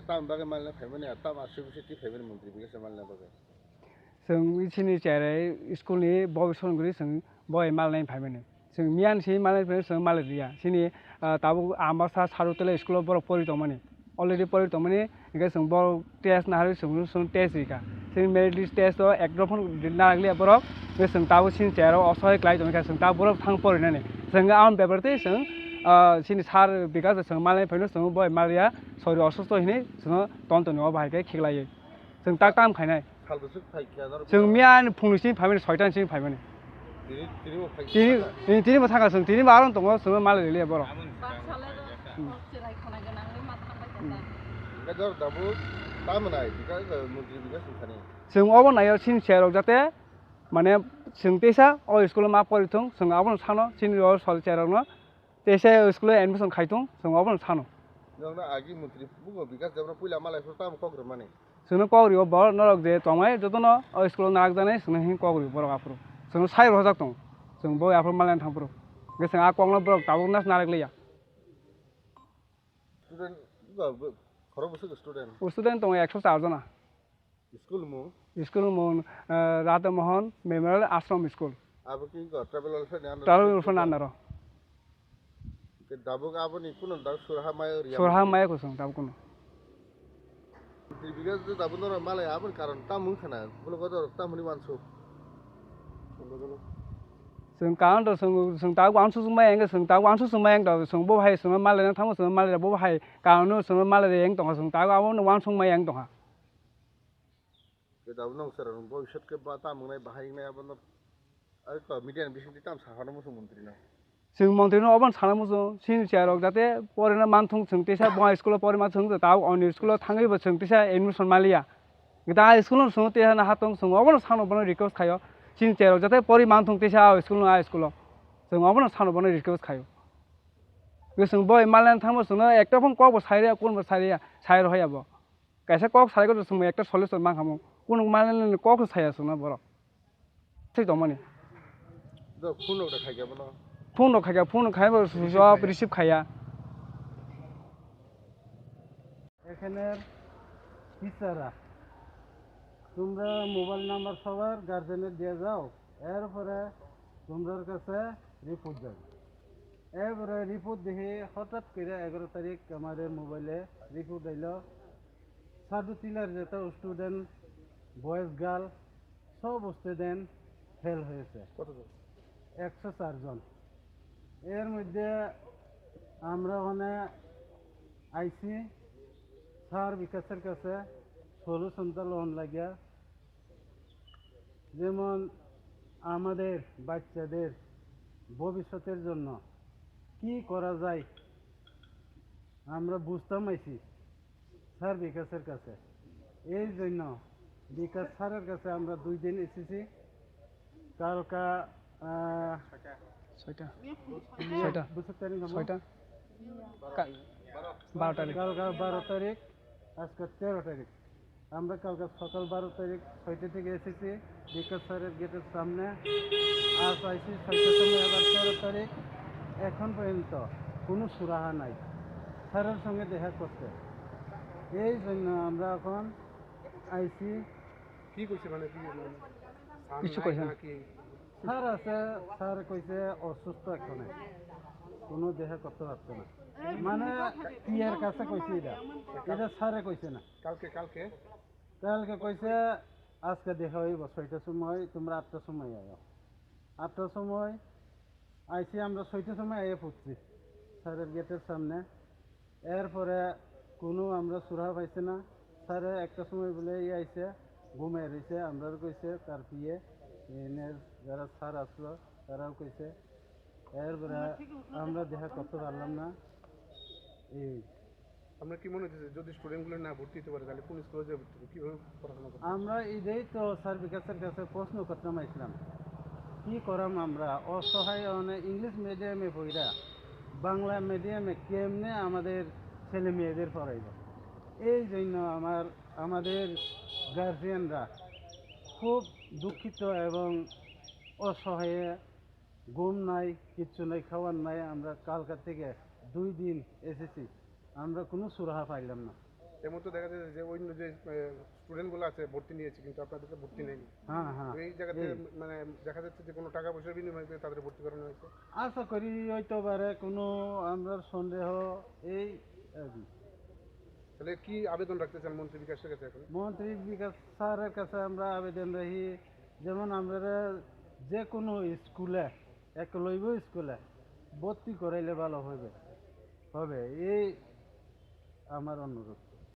tam bagai malna family tam asibisi family mantri biasa malna bagai जों इसोरनि चेहरे स्कुलनि बय सनगुरि जों बय मालनाय फाइमाने जों मियान से मालनाय जों माल दिया सिनि ताबो आमासा सारुतले स्कुल बर परित माने अलरेडी परित माने इगा जों बर टेस्ट ना हारि जों टेस्ट इका जों मेरिट लिस्ट टेस्ट एकदम ना लागले बर जों ताबो सिनि चेहरे असहाय क्लाइ दं जों ताबो बर थां परिनाने जों आम पेपरते जों सिनि सार बिकाज जों मालनाय फाइनो जों बय मालिया सरि असुस्थ हिने जों तन्तनो बाहायके खिगलायो जों ता काम खायनाय जों मियान फुंनिसिम फाइमाने 6टानिसिम फाइमाने दिनै मा थांगासिनो दिनै मा दङ जों माल गैले बर जों अब नायाव सिनसियार जाते माने जों तेसा अ स्कुल मा परिथं जों अब सानो सिनियर सलचारावनो तेसा स्कुल एडमिशन खायथं जों अब सानो जोंना आगि मन्त्रि बुङो बिकास जबना पहिला मालायफोर ताम कग्र माने जोंनो कग्रियो बर नरक जे तमाय जतन स्कुल नाग जाने जोंनो हिं कग्रियो बर आफरो जों साइ रजाक दं जों बय आफर मालायन थांफरो गोसों आ कग्न बर ताबो नास नारगलिया स्टुडेन्ट खरो बसो स्टुडेन्ट दं 104 जना स्कुल मु राधा मोहन मेमोरियल आश्रम स्कुल आबो कि ट्राभेल वेलफेयर नान्दार दाबो गाबोन कुन दाबो सुरहा माय कुसुं दाबो कुन बिगास दाबो नरा मालाय आबो कारण तामु खाना बुलो गदर तामुनि मानसु जों कारण द जों दा वानसु जों माय जों दा वानसु जों माय द जों बो हाय जों मालाय थामो जों मालाय बो हाय कारण जों मालाय एं दङ जों दा आबो वानसु माय एं दङ दाबो नों सर भबिष्यत के बा तामुनाय बाहायनाय आबो आरो मिडियान बिसिनि ताम साहानो मोसो मन्त्रिना जों मन्त्रिनो अबन साना मोसो सिनसियारक जाते परेना मानथुं जों तेसा बा स्कुल परे मा जों दा अन स्कुल थाङैबो जों तेसा एडमिशन मालिया दा स्कुल जों तेसा ना हातों जों अबन सानो बन रिक्वेस्ट खायो सिनसियारक जाते परि मानथुं तेसा स्कुल ना स्कुल जों अबन सानो बन रिक्वेस्ट खायो गोसों बय मालायन थामो जों एकटा फन कबो साइरिया कोनबो साइरिया साइर होयाबो कैसे कक साइको जों एकटा सल्युशन मा खामो কোন মালালে কক ছায়াছো না বড় ঠিক তো মানে তো ফোনটা খাইয়াবো না ফোন খাইবো সব রিসিভ খাইয়া এখানে টিচাররা তোমরা মোবাইল নাম্বার সবার গার্জেনের দিয়ে যাও এরপরে তোমাদের কাছে রিপোর্ট যাবে এরপরে রিপোর্ট দেখে হঠাৎ করে 11 তারিখ আমাদের মোবাইলে রিপোর্ট আইলো সাদুতিলার যেটা স্টুডেন্ট বয়েজ গার্ল সব স্টুডেন্ট ফেল হয়েছে কতজন 104 জন এর মধ্যে আমরা ওখানে আইসি স্যার বিকাশের কাছে সলিউশনটা লোন লাগিয়া যেমন আমাদের বাচ্চাদের ভবিষ্যতের জন্য কি করা যায় আমরা বুঝতাম আইছি স্যার বিকাশের কাছে এই জন্য বিকাশ স্যারের কাছে আমরা 2 দিন এসেছি কালকা 6টা 12 তারিখ আজকে 13 তারিখ আমরা কালকা সকাল 12 তারিখ 6টা থেকে এসেছি বিকাশ স্যারের গেটের সামনে আজ আইসি 6টার সময় আবার 13 তারিখ এখন পর্যন্ত কোনো সুরাহা নাই স্যারের সঙ্গে দেখা করতে এই জন্য আমরা এখন আইসি কি কইছে মানে কিছু কইছে নাকি স্যার আছে স্যার কইছে অসুস্থ এখন কোনো দেখা করতে পারছে না মানে পিয়ার কাছে কইছে এটা স্যারে কইছে না কালকে কইছে আজকে দেখা হইব 6টার সময় তোমরা 8টার সময় আইও 8টার সময় আইসি আমরা 6টার সময় আইয়ে পড়ছি স্যারের গেটের সামনে এরপরে কোনো আমরা সুরাহা পাইছি না স্যারে একটা সময় বলে আইছে ঘুমিয়ে রয়েছে আমরা কইছে তার পিয়ে এনের যারা স্যার আসলো তারাও কইছে এরপরে আমরা দেখা করতে পারলাম না এই আমরা কি মনে হচ্ছে যদি স্টুডেন্টগুলো না ভর্তি হতে পারে তাহলে কোন স্কুলে যাবে কিভাবে পড়াশোনা করবে আমরা এইটাই তো স্যার বিকাশের কাছে প্রশ্ন করতে চাইছিলাম কি করাম আমরা অসহায় ইংলিশ মিডিয়ামে পড়া বাংলা মিডিয়ামে কেমনে আমাদের ছেলে মেয়েদের পড়াইব এই জন্য আমাদের গার্জিয়ানরা খুব দুঃখিত এবং অসহায় ঘুম নাই কিচ্ছু নাই খাওয়ার নাই আমরা কালকা থেকে 2 দিন এসেছি আমরা কোনো সুরাহা পাইলাম না এর মধ্যে দেখা যায় যে অন্য যে স্টুডেন্টগুলো আছে ভর্তি নিয়েছে কিন্তু আপনাদেরকে ভর্তি নেয়নি। হ্যাঁ হ্যাঁ তো এই জায়গাতে মানে দেখা যাচ্ছে যে কোনো টাকা পয়সার বিনিময়ে করে তাদের ভর্তি করানো হয়েছে। আশা করি হইতে পারে কোনো আমরা সন্দেহ এই আর কি। তাহলে কি আবেদন রাখতে চান মন্ত্রী বিকাশের কাছে এখন? মন্ত্রী বিকাশ স্যারের কাছে আমরা আবেদন রাখি, যেমন আমরা যে কোনো স্কুলে একলব্য স্কুলে ভর্তি করাইলে ভালো হবে হবে এই আমার অনুরোধ।